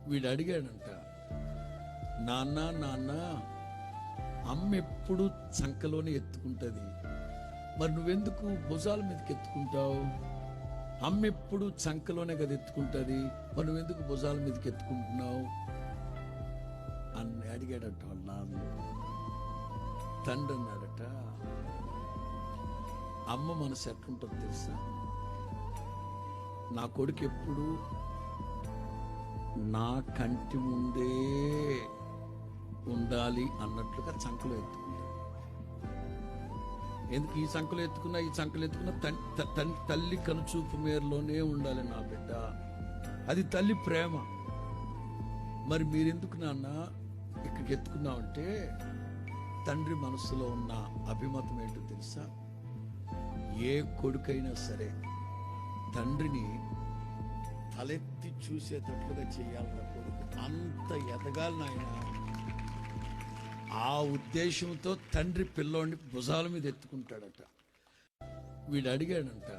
వీడు అడిగాడంట, నాన్న నాన్న, అమ్మ ఎప్పుడు చంకలోనే ఎత్తుకుంటుంది, మరి నువ్వెందుకు భుజాల మీదకి ఎత్తుకుంటావు? అమ్మ ఎప్పుడు చంకలోనే కదా ఎత్తుకుంటుంది, మరి నువ్వెందుకు భుజాల మీదకి ఎత్తుకుంటున్నావు అని అడిగాడట వాళ్ళ నాన్న. తండ్రి అన్నాడట, అమ్మ మనసు ఎట్లుంటుంది తెలుసా, నా కొడుకు ఎప్పుడు నా కంటి ముందే ఉండాలి అన్నట్లుగా చంకలో ఎత్తుకుంటాడు. ఎందుకు ఈ చంకలో ఎత్తుకున్నా తల్లి కనుచూపు మేరలోనే ఉండాలి నా బిడ్డ, అది తల్లి ప్రేమ. మరి మీరెందుకు నాన్న ఇక్కడికి ఎత్తుకున్నామంటే, తండ్రి మనసులో ఉన్న అభిమతం ఏంటో తెలుసా, ఏ కొడుకైనా సరే తండ్రిని తలెత్తి చూసేటట్లుగా చేయాలన్న కొడుకు అంత ఎదగాలి నాయన. ఆ ఉద్దేశంతో తండ్రి పిల్లోడిని భుజాల మీద ఎత్తుకుంటాడట. వీడు అడిగాడంట,